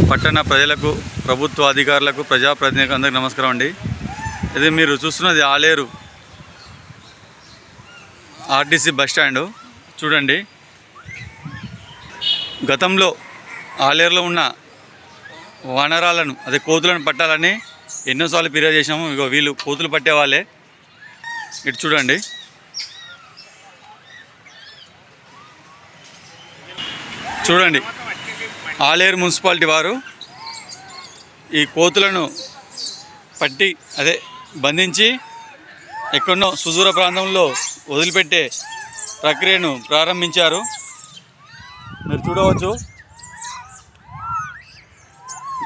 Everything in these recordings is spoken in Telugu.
పట్టణ ప్రజలకు, ప్రభుత్వ అధికారులకు, ప్రజాప్రతినిధులకు అందరికీ నమస్కారం అండి. ఇది మీరు చూస్తున్నది ఆలేరు ఆర్టీసీ బస్టాండు. చూడండి, గతంలో ఆలేరులో ఉన్న వానరాలను, అదే కోతులను పట్టాలని ఎన్నోసార్లు ఫిర్యాదు చేసినాము. ఇగో వీళ్ళు కోతులు పట్టేవాళ్ళే. ఇటు చూడండి, చూడండి, ఆలేరు మున్సిపాలిటీ వారు ఈ కోతులను పట్టి బంధించి ఎక్కడో సుదూర ప్రాంతంలో వదిలిపెట్టే ప్రక్రియను ప్రారంభించారు. మీరు చూడవచ్చు,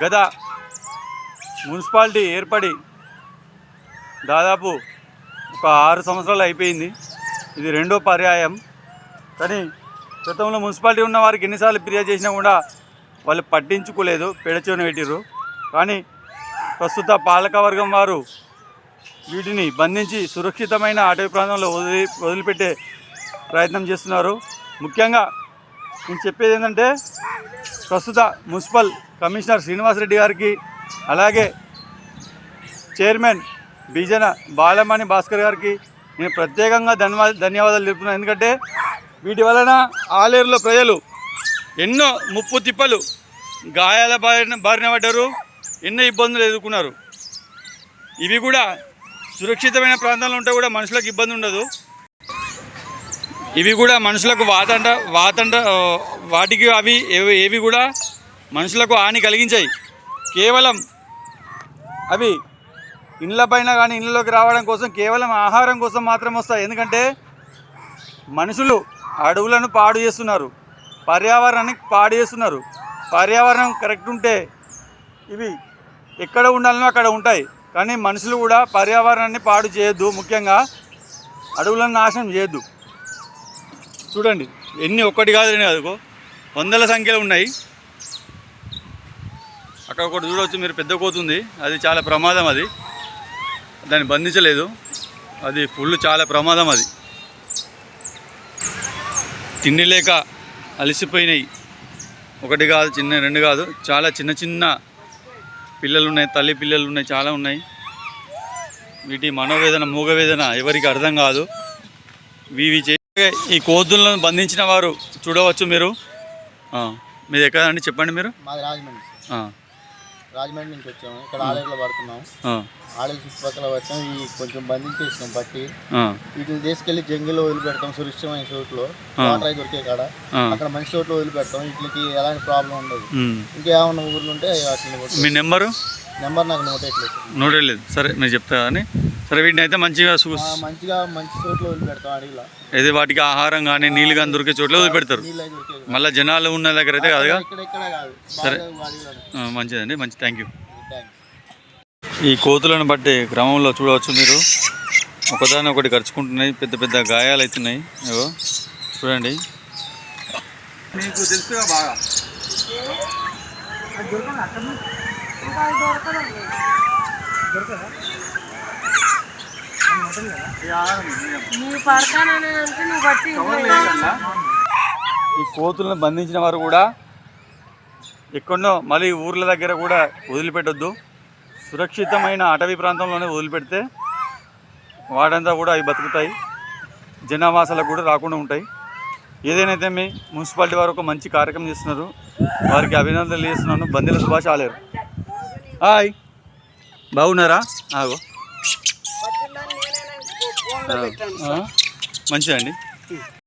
గత మున్సిపాలిటీ ఏర్పడి దాదాపు ఒక 6 సంవత్సరాలు అయిపోయింది. ఇది రెండో పర్యాయం. కానీ గతంలో మున్సిపాలిటీ ఉన్న వారికి ఎన్నిసార్లు ఫిర్యాదు చేసినా కూడా వాళ్ళు పట్టించుకోలేదు, పెడచెవిన పెట్టిర్రు. కానీ ప్రస్తుత పాలకవర్గం వారు వీటిని బంధించి సురక్షితమైన అటవీ ప్రాంతంలో వదిలిపెట్టే ప్రయత్నం చేస్తున్నారు. ముఖ్యంగా నేను చెప్పేది ఏంటంటే, ప్రస్తుత మున్సిపల్ కమిషనర్ శ్రీనివాసరెడ్డి గారికి, అలాగే చైర్మన్ బీజన బాలమణి భాస్కర్ గారికి నేను ప్రత్యేకంగా ధన్యవాదాలు తెలుపుతున్నాను. ఎందుకంటే వీటి వలన ఆలేరులో ప్రజలు ఎన్నో ముప్పు తిప్పలు, గాయాల బారిన పడ్డారు, ఎన్నో ఇబ్బందులు ఎదుర్కొన్నారు. ఇవి కూడా సురక్షితమైన ప్రాంతాల్లో ఉంటే కూడా మనుషులకు ఇబ్బంది ఉండదు. ఇవి కూడా మనుషులకు వాటికి అవి ఏవి కూడా మనుషులకు హాని కలిగించాయి. కేవలం అవి ఇండ్ల పైన కానీ ఇళ్ళలోకి రావడం కోసం, కేవలం ఆహారం కోసం మాత్రం వస్తాయి. ఎందుకంటే మనుషులు అడవులను పాడు చేస్తున్నారు, పర్యావరణాన్ని పాడు చేస్తున్నారు. పర్యావరణం కరెక్ట్ ఉంటే ఇవి ఎక్కడ ఉండాలనో అక్కడ ఉంటాయి. కానీ మనుషులు కూడా పర్యావరణాన్ని పాడు చేయొద్దు, ముఖ్యంగా అడవులను నాశనం చేయొద్దు. చూడండి, ఎన్ని ఒక్కటి కాదు, రెండు కాదు, వందల సంఖ్యలో ఉన్నాయి. అక్కడ ఒకటి చూడవచ్చు మీరు, పెద్ద కోతుంది. అది చాలా ప్రమాదం. అది దాన్ని బంధించలేదు, అది ఫుల్ చాలా ప్రమాదం. అది తిండి లేక అలసిపోయినాయి. ఒకటి కాదు, రెండు కాదు, చాలా చిన్న చిన్న పిల్లలు ఉన్నాయి, తల్లి పిల్లలు ఉన్నాయి, చాలా ఉన్నాయి. వీటి మనోవేదన, మూగవేదన ఎవరికి అర్థం కాదు. ఈ కోతులను బంధించిన వారు చూడవచ్చు మీరు. మీది ఎక్కడ అండి, చెప్పండి మీరు. మాది రాజమండ్రి నుంచి వచ్చాము. ఇక్కడ ఆలేరులో పడుతున్నాం. ఆలేరు చుట్టుపక్కల వచ్చాము. ఈ కొంచెం బంధించేసినాం పట్టి. వీటిని తీసుకెళ్లి జంగిల్లో వదిలిపెడతాం, సురక్షితమైన చోట్లో, వాటర్ దొరికే కాడ అక్కడ మంచి చోట్ల వదిలిపెడతాం. వీటికి ఎలాంటి ప్రాబ్లం ఉండదు. ఇంకేమన్నా ఊర్లు ఉంటే వాటిని. మీ నెంబర్ నాకు నోటలేదు. సరే, మీరు చెప్తారా అని. సరే, వీటిని అయితే మంచి చోట్ల వదిలిపెడతాం. అడవిలో అయితే వాటికి ఆహారం కానీ నీళ్ళు కానీ దొరికే చోట్ల వదిలిపెడతారు. మళ్ళీ జనాలు ఉన్న దగ్గర అయితే కాదుగా. సరే, మంచిదండి, మంచి, థ్యాంక్ యూ. ఈ కోతులను బట్టి గ్రామంలో చూడవచ్చు మీరు, ఒకదాని ఒకటి ఖర్చుకుంటున్నాయి, పెద్ద పెద్ద గాయాలు అవుతున్నాయి. ఏవో చూడండి. మీకు తెలుసుగా బాగా. ఈ కోతులను బంధించిన వారు కూడా ఎక్కడో మళ్ళీ ఊర్ల దగ్గర కూడా వదిలిపెట్టొద్దు. సురక్షితమైన అటవీ ప్రాంతంలోనే వదిలిపెడితే వాటంతా కూడా అవి బతుకుతాయి, జనావాసాలకు కూడా రాకుండా ఉంటాయి. ఏదైనా మీ మున్సిపాలిటీ వారు ఒక మంచి కార్యక్రమం చేస్తున్నారు, వారికి అభినందనలు చేస్తున్నాను. బందీల సుభాష్, ఆలేరు. హాయ్, బాగున్నారా? మంచిదండి.